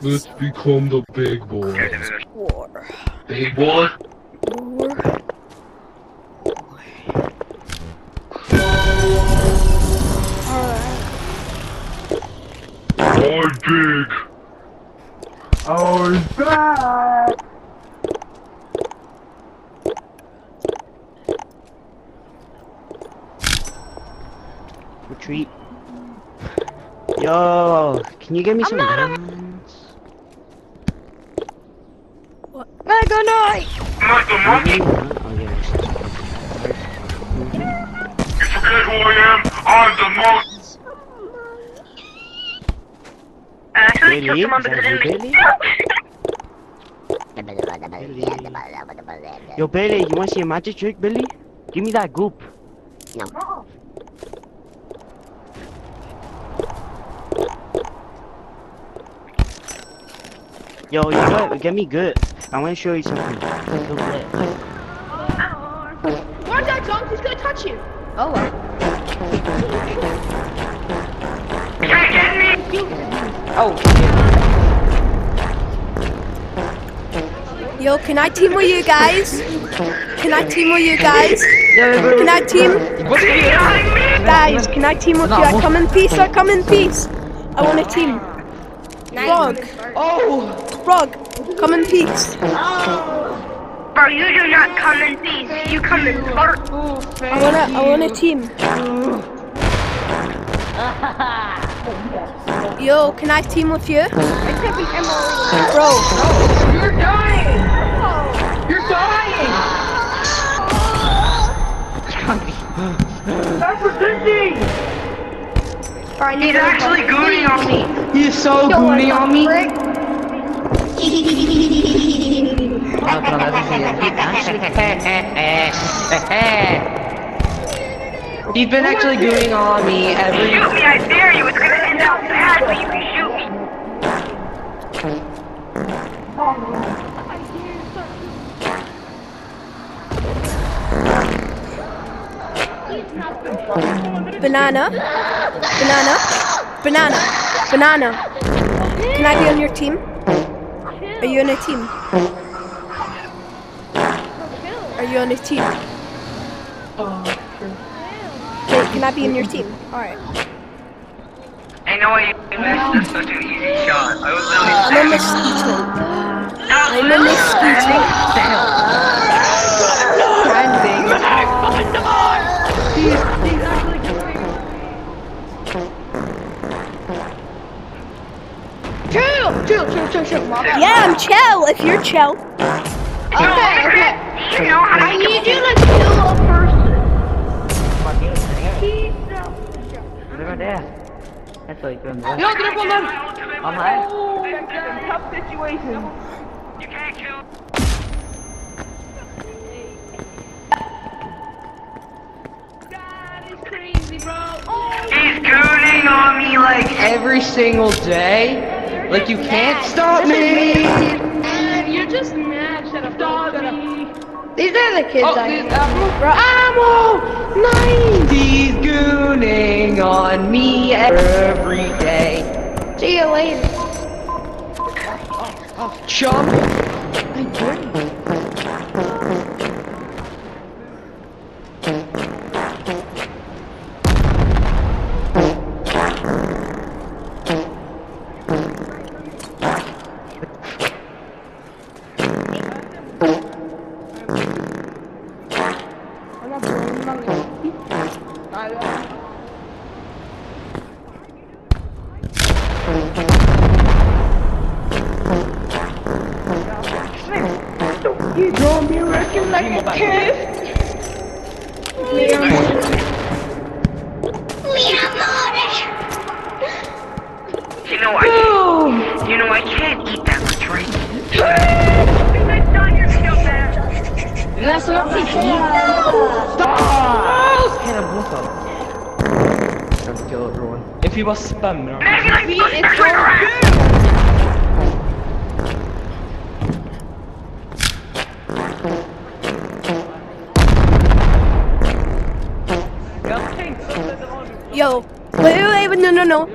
Let's become the big boys. War. Big boy? War. I'm big. I'm back. Retreat. Yo, can you give me some guns? What? Mega Knight! Not the monkey. Oh yeah, You forget who I am? I'm the monkey. Billy, is that you, Billy? Yo, Billy, you wanna see a magic trick, Billy? Give me that goop. No. Yo, you gotta get me good. I wanna show you something. Watch that, John. He's gonna touch you. Oh well. Oh, Yo, can I team with you guys? Can I team with you guys? Can I team? Guys, can I team with you? I come in peace, I come in peace. I want a team. Frog. Oh. Frog, come in peace. Bro, you do not come in peace. You come in fart. I want a team. Yo, can I team with you? Bro. You're dying. You're dying. Stop resisting. He's actually gooning on me. He's so gooning on me. He's been actually gooning on me every. Shoot me, I dare you. It's gonna end up bad, but you can shoot me. Banana. Banana. Banana. Banana. Can I be on your team? Are you on a team? Are you on a team? Okay, can I be in your team? Alright. I know you missed. That's such an easy shot. I was I'm a mosquito. I'm a mosquito. Chill. Yeah, I'm chill if you're chill. Okay. You know how I to need you to kill a person. Over there. That's what you're doing, bro. Yo, get up on them. On high. Oh, tough situation. You can't kill. That is crazy, bro. Oh, He's gooning on me like every single day. Like you can't stop me. And you're just mad. Shut up. Stop me. These are the kids Oh, these ammo. 90s gooning on me every day. See you later. Chump. You draw me wrecking like a kid. You know I can't eat that much, right? That's not me. Stop! Hit him both up. Trying to kill everyone. If he was spamming, Yo, wait, no.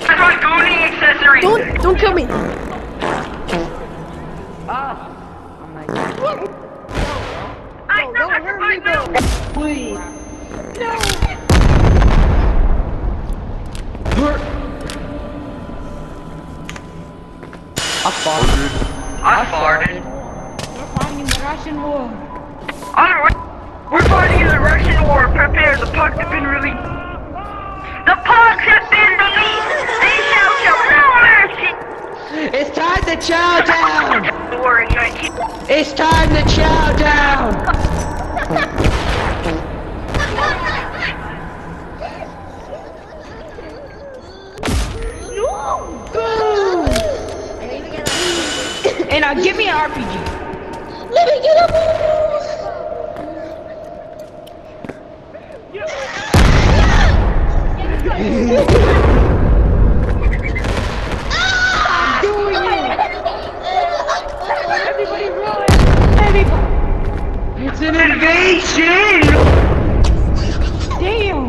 I got gooning accessories. Don't kill me. Ah! I'm like, I don't hurt me, bro. please. I farted. We're fighting in the Russian war. We're fighting in the Russian war. Prepare. The pugs have been released. The pugs have been released. They shall show no mercy. It's time to chow down! The war in 19. It's time to chow down! And now give me an RPG. Let me get up. Everybody run! Everybody! It's an invasion! Damn!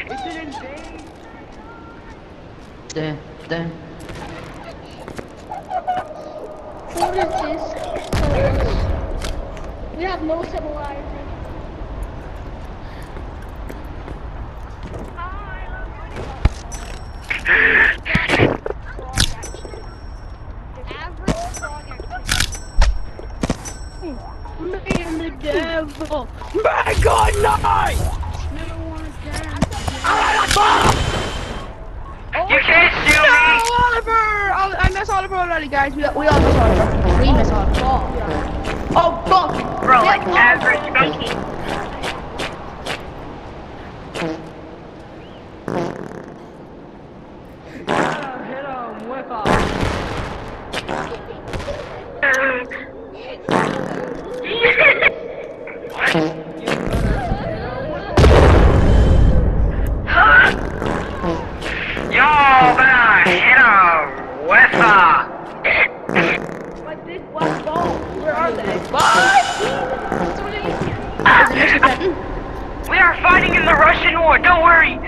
It's an invasion! Dun. What is this? We have no civilization. Man, the devil! My God, nice! You can't shoot me. Oliver! I miss Oliver already, guys. We all miss Oliver. We miss Oliver. Oh, fuck! Bro, like average monkey. Hit him with a... Y'all better hit him with a... Where are they? We are fighting in the Russian war, don't worry.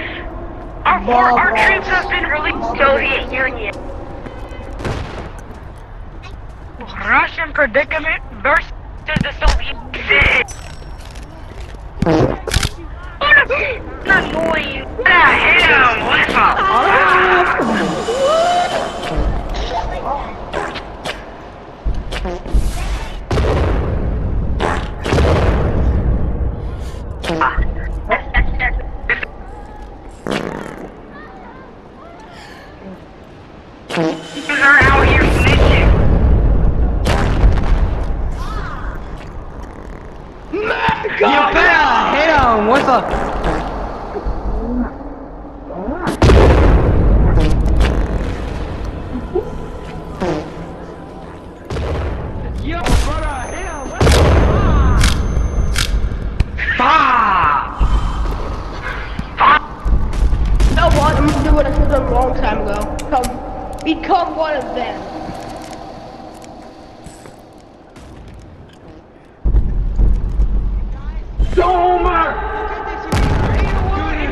Our troops have been released. Soviet Union. Russian predicament versus the Soviet Union. Not annoying. Hit him with You are out here snitching. You better hit him with a... Yo, brother, hit him with a... You know what? I'm gonna do what I should have done a long time ago. Become one of them.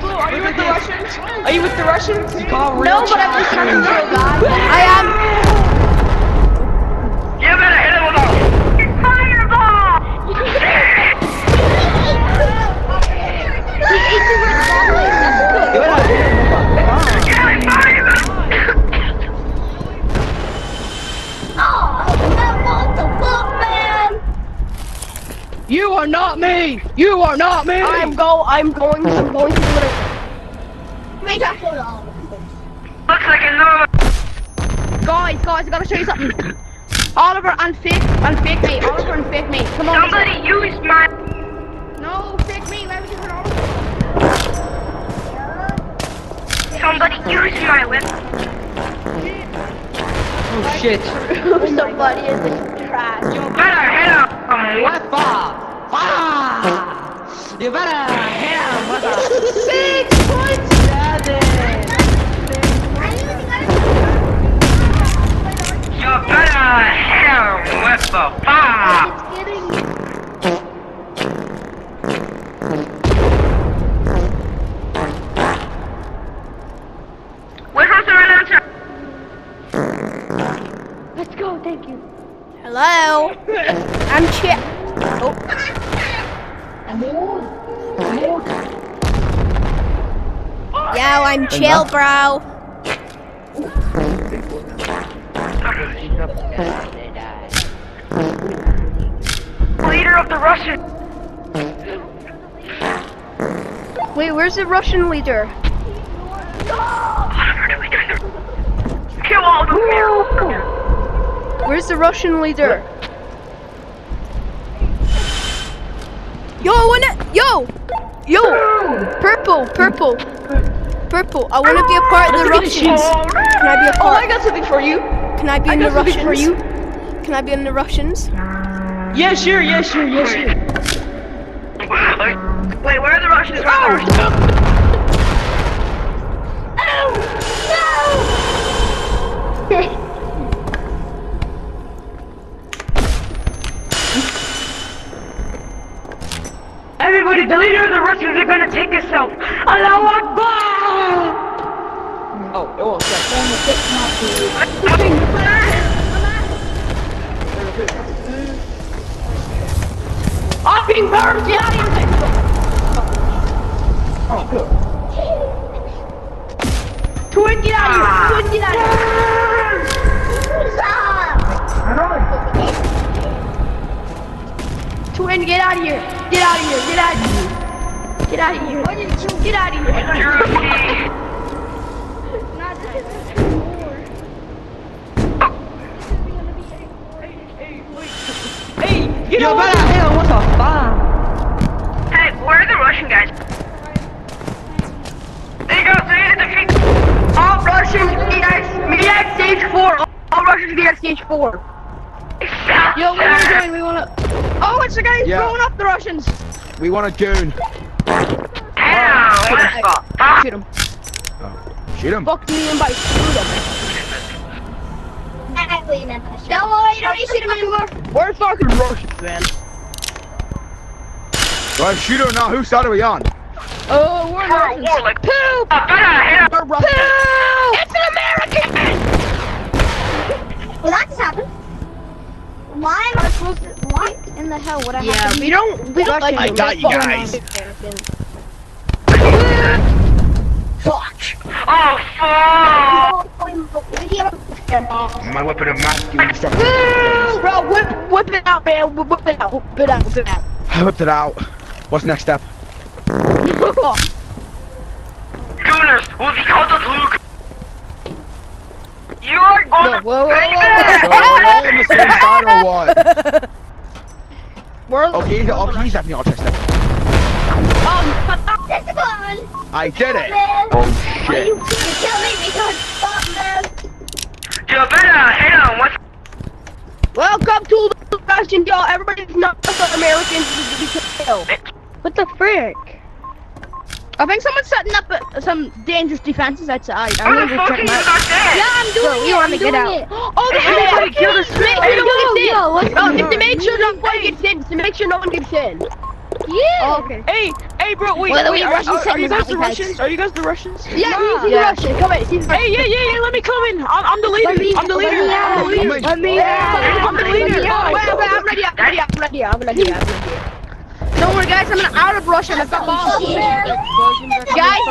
Are you with the Russians? Are you with the Russians? No, but I'm just trying to kill guys. I am. You better hit him with a fireball! You are not me! You are not me! I'm going to do it. Looks like another. Guys, I gotta show you something. Oliver and fake mate. Oliver and fake mate. Come on. Somebody use my. No, fake mate. Why would you hurt Oliver? Somebody use my weapon. Oh shit. Somebody is this trash. You better hit him. What for? Fire! You better hit him with a 6.7! You better hit him with the fire! We're supposed to run out Thank you. Hello? I'm chill. Oh, yo, I'm chill, bro. Leader of the Russian. Wait, where's the Russian leader? Kill all the Americans. Where's the Russian leader? Yo, I wanna, yo, purple. I wanna be a part of the Russians. Can I be a Oh, I part? got something for you. Can I be in the Russians? Can I be in the Russians? Yeah, sure. Wait, where are the Russians? Everybody, the leader of the Russians are gonna take us out. Allahu Akbar! Oh, I'm being burned! Get out of here! Twin, get out of here! Twin, get out of here! Twin, get out of here! Get out of here! Get out of here! Get out of here! Get out of here! Nah, this is war. Yo, better hell, what the fuck? Hey, where are the Russian guys? There you go, so you defeat all Russians be at stage 4. All Russians be at stage 4. Yo, what are we doing? We wanna. Oh, it's the guy who's Yeah. blowing up the Russians. We want a goon. Shoot him. Shoot him. Fuck me and by shoot him. Don't worry, you don't need to shoot him anymore. We're fucking Russians, man. Right, shoot her now. Whose side are we on? Oh, we're For a Russians. war, like, Poop! We're Russians. It's an American! Well, that just happened. Why am I supposed to? What in the hell would I have Yeah, to we don't like I them. got you We're guys. fucking Fuck. Oh, fuck! My weapon of mass doing stuff. Americans. Bro, whip it out, man. Whip it out. Whip it out. Whip it out. I whipped it out. What's the next step? Gooners, will be called the Luke. You are going to Whoa. So are we all on the same side or what? We're Okay, he's definitely autistic. That's fun. I did it. Man. Oh You shit. kill me because fuck man. You better hit on what's welcome to the Russian, y'all. Everybody's not Americans to be killed. What the frick? I think someone's setting up some dangerous defenses outside. I'm Who gonna the go fuck check are you them out. not dead? Yeah, I'm doing Bro, it. we wanna I'm get doing out. it. Oh, Everybody kill this make sure no one gets in. what's Oh, to make sure no one gets in. To make sure no one gets in. Yeah. Oh, okay. Hey, bro, wait, Well, wait, the are Russians you sent guys me the back Russians? Are you guys the Russians? Yeah, he's Yeah. Russian. Come in. He's Hey, yeah, let me come in. I'm the leader. I'm the leader. I'm the leader. Let me I'm the leader. Wait, I'm ready. I'm ready. Don't worry, guys. I'm out of Russia. I'm Oh, man. guys.